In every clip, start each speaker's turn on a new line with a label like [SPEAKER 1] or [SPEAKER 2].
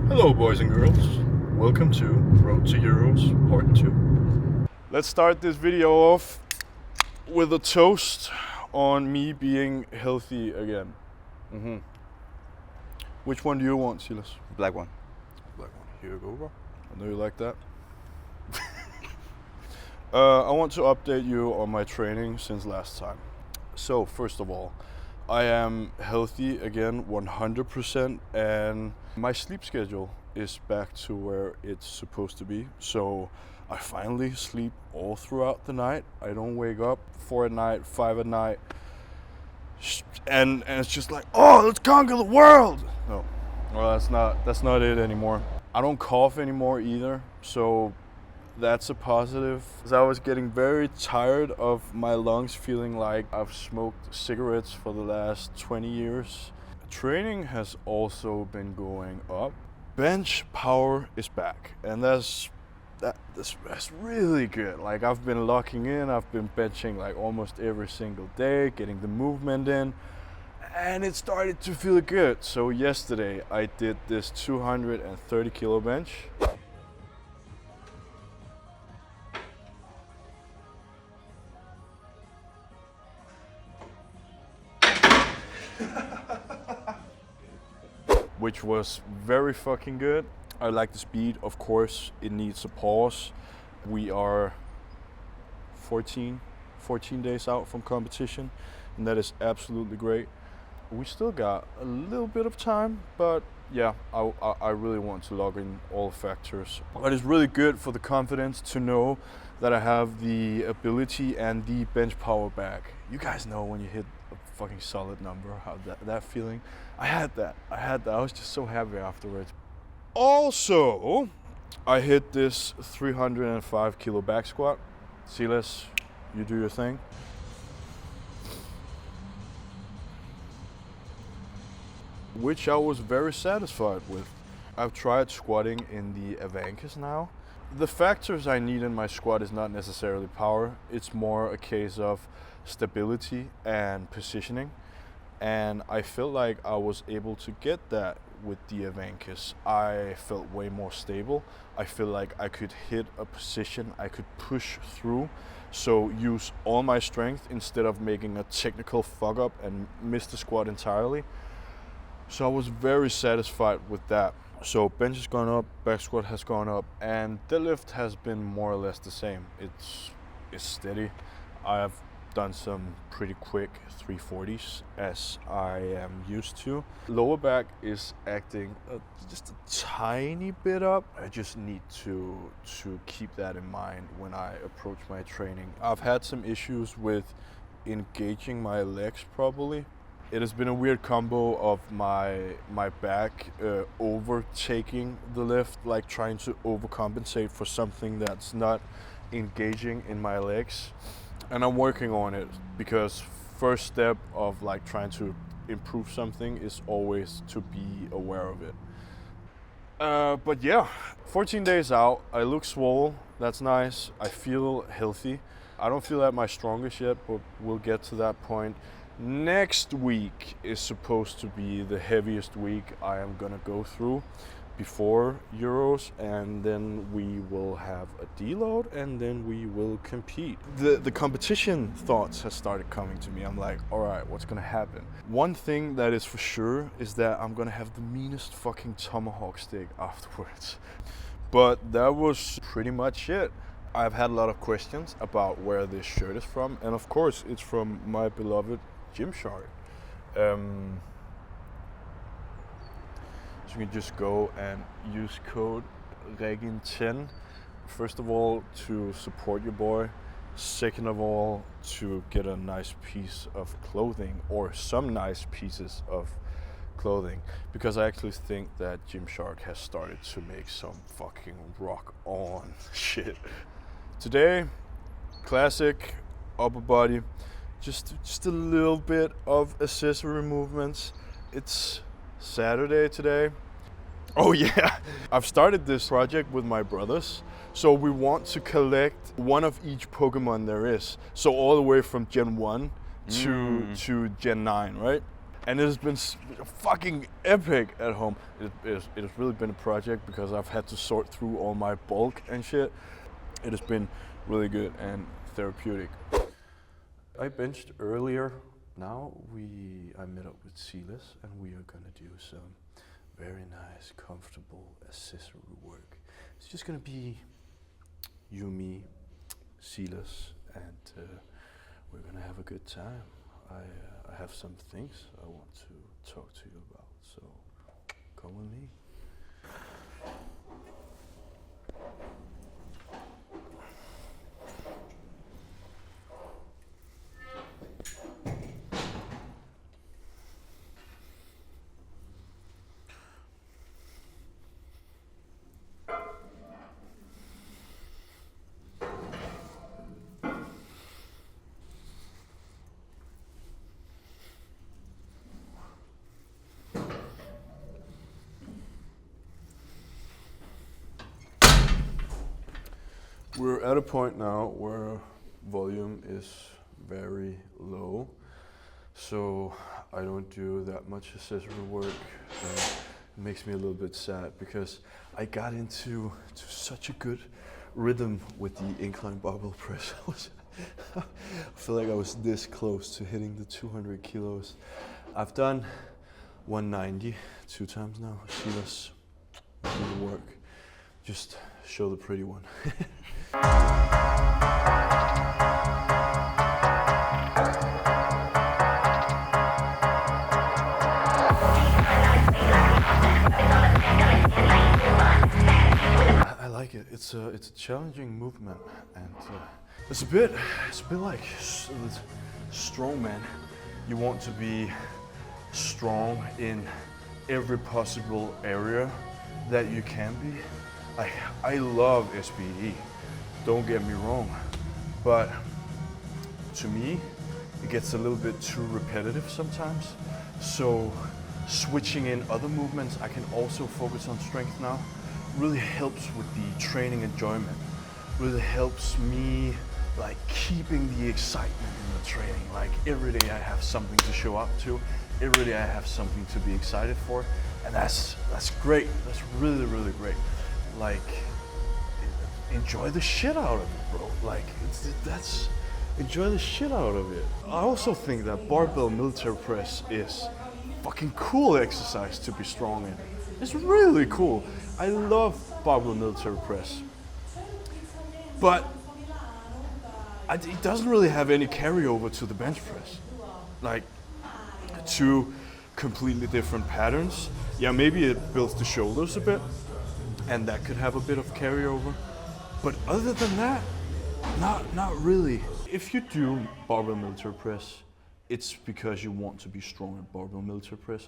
[SPEAKER 1] Hello boys and girls, welcome to Road to Euros Part 2. Let's start this video off with a toast on me being healthy again. Which one do you want, Silas?
[SPEAKER 2] Black one.
[SPEAKER 1] Black one. Here you go, bro. I know you like that. I want to update you on my training since last time. So first of all, I am healthy again 100% and my sleep schedule is back to where it's supposed to be. So I finally sleep all throughout the night. I don't wake up 4 at night, 5 at night. And it's just like, oh, let's conquer the world. No, well, that's not it anymore. I don't cough anymore either. So that's a positive. I was getting very tired of my lungs feeling like I've smoked cigarettes for the last 20 years. Training has also been going up. Bench power is back, and that's really good. Like, I've been locking in, I've been benching like almost every single day, getting the movement in, and it started to feel good. So yesterday I did this 230 kilo bench. Which was very fucking good. I like the speed, of course, it needs a pause. We are 14 days out from competition, and that is absolutely great. We still got a little bit of time, but yeah, I really want to log in all factors. But it's really good for the confidence to know that I have the ability and the bench power back. You guys know when you hit a fucking solid number, how that feeling. I had that. I was just so happy afterwards. Also, I hit this 305 kilo back squat. Silas, you do your thing. Which I was very satisfied with. I've tried squatting in the Avancus now. The factors I need in my squat is not necessarily power. It's more a case of stability and positioning. And I felt like I was able to get that with the Avancus. I felt way more stable. I feel like I could hit a position, I could push through. So use all my strength instead of making a technical fuck up and miss the squat entirely. So I was very satisfied with that. So bench has gone up, back squat has gone up, and deadlift has been more or less the same. It's steady. I have done some pretty quick 340s as I am used to. Lower back is acting just a tiny bit up. I just need to keep that in mind when I approach my training. I've had some issues with engaging my legs probably. It has been a weird combo of my back overtaking the lift, like trying to overcompensate for something that's not engaging in my legs. And I'm working on it, because first step of like trying to improve something is always to be aware of it. But yeah, 14 days out, I look swole, that's nice. I feel healthy. I don't feel at my strongest yet, but we'll get to that point. Next week is supposed to be the heaviest week I am gonna go through before Euros, and then we will have a deload, and then we will compete. The competition thoughts have started coming to me. I'm like, all right, what's gonna happen? One thing that is for sure is that I'm gonna have the meanest fucking tomahawk steak afterwards. But that was pretty much it. I've had a lot of questions about where this shirt is from, and of course it's from my beloved Gymshark. So you can just go and use code REGIN10. First of all, to support your boy. Second of all, to get a nice piece of clothing, or some nice pieces of clothing, because I actually think that Gymshark has started to make some fucking rock on shit. Today, classic upper body, just a little bit of accessory movements. It's Saturday today. Oh yeah, I've started this project with my brothers. So we want to collect one of each Pokemon there is. So all the way from Gen 1 to Gen 9, right? And it has been fucking epic at home. It has really been a project because I've had to sort through all my bulk and shit. It has been really good and therapeutic. I benched earlier. Now I met up with Silas and we are gonna do some very nice, comfortable accessory work. It's just gonna be you, me, Silas, and we're gonna have a good time. I have some things I want to talk to you about, so come with me. We're at a point now where volume is very low, so I don't do that much accessory work. It makes me a little bit sad because I got into such a good rhythm with the incline barbell press. I feel like I was this close to hitting the 200 kilos. I've done 190 2 times now. Silas, do the work. Just show the pretty one. I like it. It's a challenging movement, and it's a bit like strongman. You want to be strong in every possible area that you can be. I love SBE. Don't get me wrong, but to me, it gets a little bit too repetitive sometimes. So switching in other movements, I can also focus on strength now. Really helps with the training enjoyment. Really helps me like keeping the excitement in the training. Like every day I have something to show up to. Every day I have something to be excited for. And that's great. That's really, really great. Like, enjoy the shit out of it, bro. Like, enjoy the shit out of it. I also think that barbell military press is fucking cool exercise to be strong in. It's really cool. I love barbell military press. But it doesn't really have any carryover to the bench press. Like, two completely different patterns. Yeah, maybe it builds the shoulders a bit, and that could have a bit of carryover. But other than that, not really. If you do barbell military press, it's because you want to be strong at barbell military press.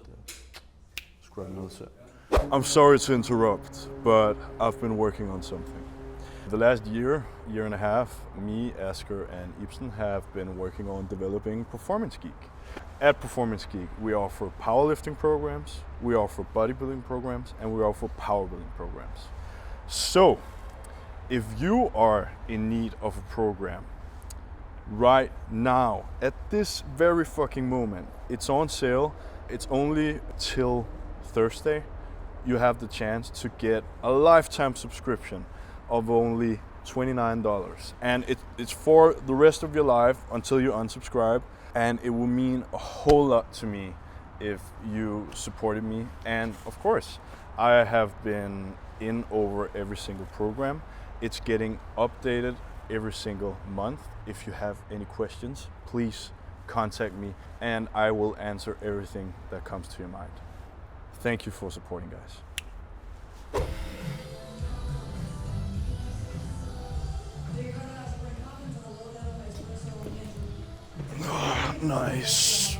[SPEAKER 1] Scrub military. I'm sorry to interrupt, but I've been working on something. The last year and a half, me, Asger, and Ibsen have been working on developing Performance Geek. At Performance Geek, we offer powerlifting programs, we offer bodybuilding programs, and we offer powerbuilding programs. So, if you are in need of a program right now, at this very fucking moment, it's on sale. It's only till Thursday. You have the chance to get a lifetime subscription of only $29. And it's for the rest of your life until you unsubscribe. And it will mean a whole lot to me if you supported me. And of course, I have been in over every single program. It's getting updated every single month. If you have any questions, please contact me and I will answer everything that comes to your mind. Thank you for supporting, guys. Oh, nice.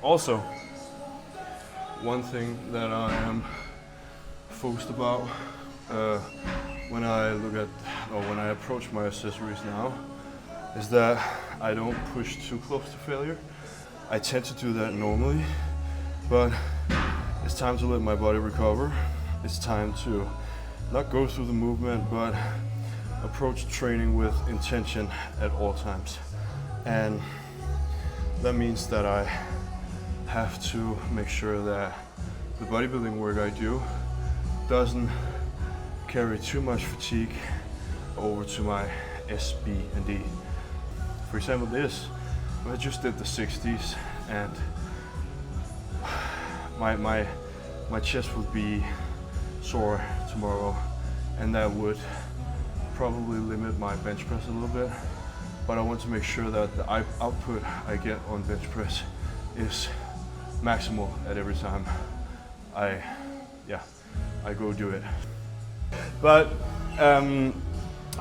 [SPEAKER 1] Also, one thing that I am focused about when I look at, or when I approach my accessories now, is that I don't push too close to failure. I tend to do that normally, but it's time to let my body recover. It's time to not go through the movement, but approach training with intention at all times. And that means that I have to make sure that the bodybuilding work I do doesn't carry too much fatigue over to my S, B, and D. For example, this, I just did the 60s, and my chest would be sore tomorrow, and that would probably limit my bench press a little bit. But I want to make sure that the output I get on bench press is maximal at every time I go do it. But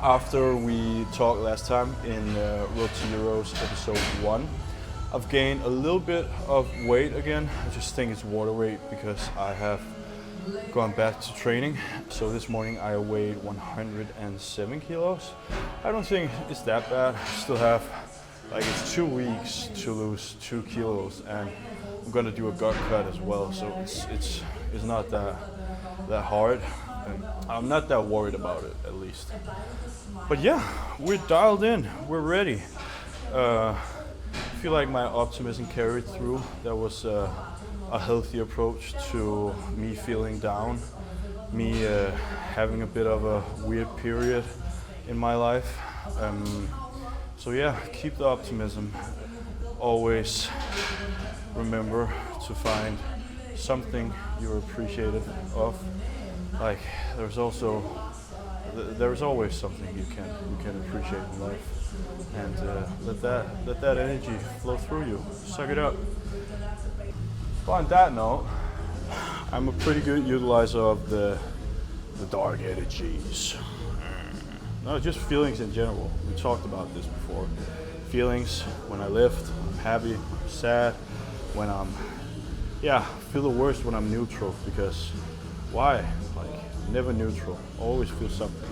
[SPEAKER 1] after we talked last time in Road to Euros episode 1, I've gained a little bit of weight again. I just think it's water weight because I have gone back to training. So this morning I weighed 107 kilos. I don't think it's that bad. I still have, like, it's 2 weeks to lose 2 kilos, and I'm gonna do a gut cut as well. So it's not that hard. And I'm not that worried about it, at least. But yeah, we're dialed in. We're ready. I feel like my optimism carried through. That was a healthy approach to me feeling down, me having a bit of a weird period in my life. So yeah, keep the optimism. Always remember to find something you're appreciative of. Like, there's always something you can appreciate in life, and let that energy flow through you. Suck it up. But on that note, I'm a pretty good utilizer of the dark energies. No, just feelings in general. We talked about this before. Feelings when I lift, I'm happy, I'm sad. When I'm, feel the worst when I'm neutral, because why? Like, never neutral, always feel something.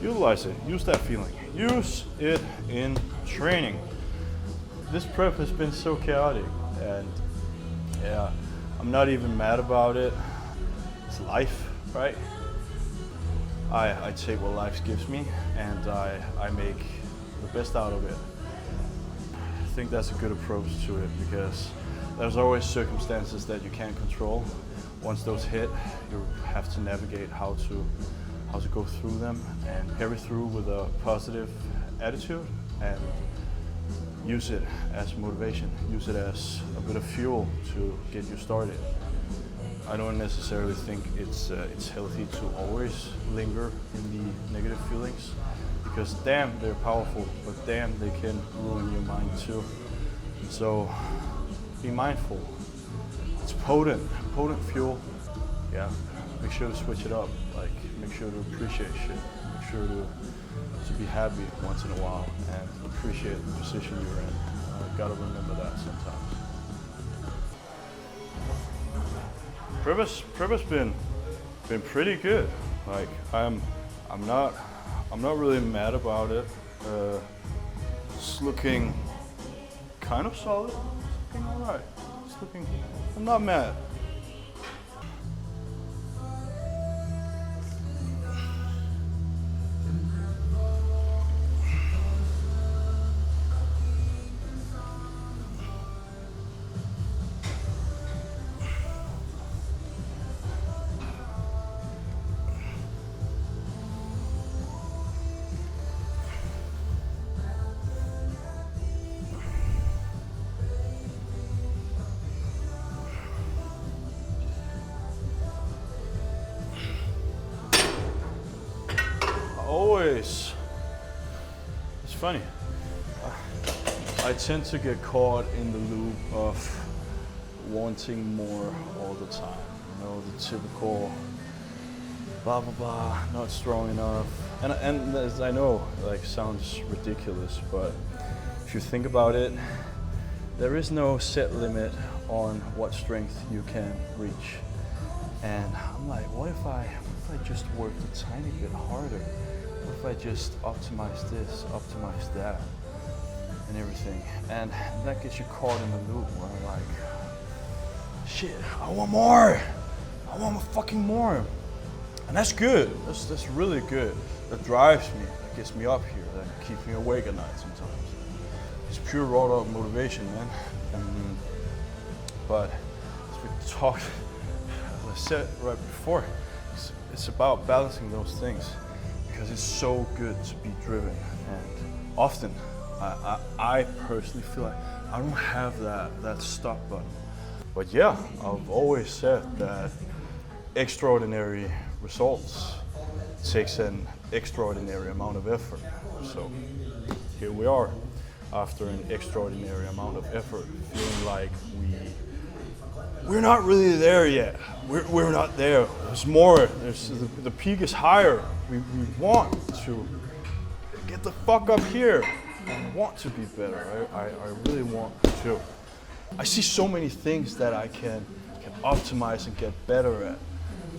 [SPEAKER 1] Utilize it, use that feeling. Use it in training. This prep has been so chaotic, and yeah, I'm not even mad about it. It's life, right? I take what life gives me, and I make the best out of it. I think that's a good approach to it, because there's always circumstances that you can't control. Once those hit, you have to navigate how to go through them and carry through with a positive attitude, and use it as motivation. Use it as a bit of fuel to get you started. I don't necessarily think it's healthy to always linger in the negative feelings, because damn, they're powerful, but damn, they can ruin your mind too. So be mindful. It's potent fuel. Yeah, make sure to switch it up. Like, make sure to appreciate shit. Make sure to be happy once in a while and appreciate the position you're in. Gotta remember that sometimes. Prep has been pretty good. Like, I'm not really mad about it. It's looking kind of solid. It's looking alright. I'm not mad. Always. It's funny. I tend to get caught in the loop of wanting more all the time. You know, the typical blah blah blah, not strong enough. And as I know, like, sounds ridiculous, but if you think about it, there is no set limit on what strength you can reach. And I'm like, what if I just worked a tiny bit harder? What if I just optimize this, optimize that, and everything? And that gets you caught in the loop where I'm like, shit, I want more. I want fucking more. And that's good. That's really good. That drives me. That gets me up here. That keeps me awake at night sometimes. It's pure raw dog motivation, man. But as we talked, as I said right before, it's about balancing those things because it's so good to be driven. And often, I personally feel like I don't have that stop button. But yeah, I've always said that extraordinary results takes an extraordinary amount of effort. So here we are, after an extraordinary amount of effort, feeling like we're not really there yet. We're not there. There's more. The peak is higher. We want to get the fuck up here. I want to be better. I really want to. I see so many things that I can optimize and get better at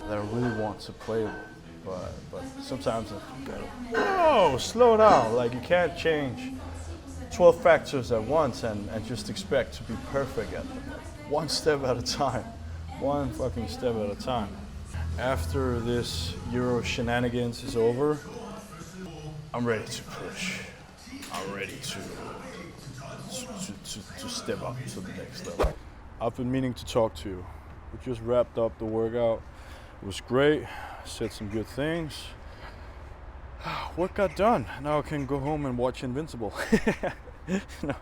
[SPEAKER 1] that I really want to play with. But sometimes I gotta, whoa, slow down. Like, you can't change 12 factors at once and just expect to be perfect at them. One step at a time. One fucking step at a time. After this Euro shenanigans is over, I'm ready to push. I'm ready to step up to the next level. I've been meaning to talk to you. We just wrapped up the workout. It was great. Said some good things. Work got done. Now I can go home and watch Invincible. No.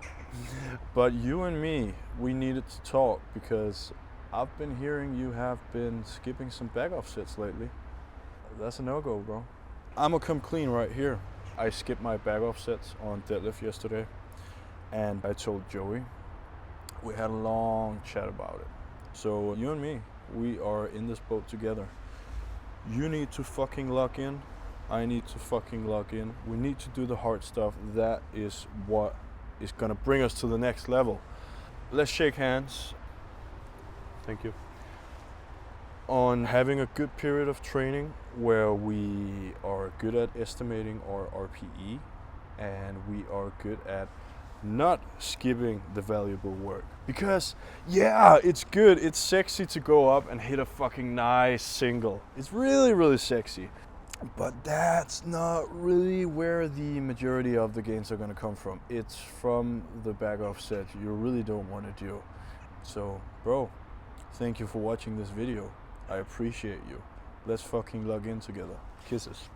[SPEAKER 1] But you and me, we needed to talk because I've been hearing you have been skipping some back off sets lately. That's a no-go, bro. I'm gonna come clean right here. I skipped my back off sets on deadlift yesterday, and I told Joey. We had a long chat about it. So you and me, we are in this boat together. You need to fucking lock in. I need to fucking lock in. We need to do the hard stuff. That is what is gonna bring us to the next level. Let's shake hands. Thank you. On having a good period of training where we are good at estimating our RPE and we are good at not skipping the valuable work. Because yeah, it's good, it's sexy to go up and hit a fucking nice single. It's really, really sexy. But that's not really where the majority of the gains are gonna come from. It's from the back off set you really don't want to do. So, bro, thank you for watching this video. I appreciate you. Let's fucking log in together. Kisses.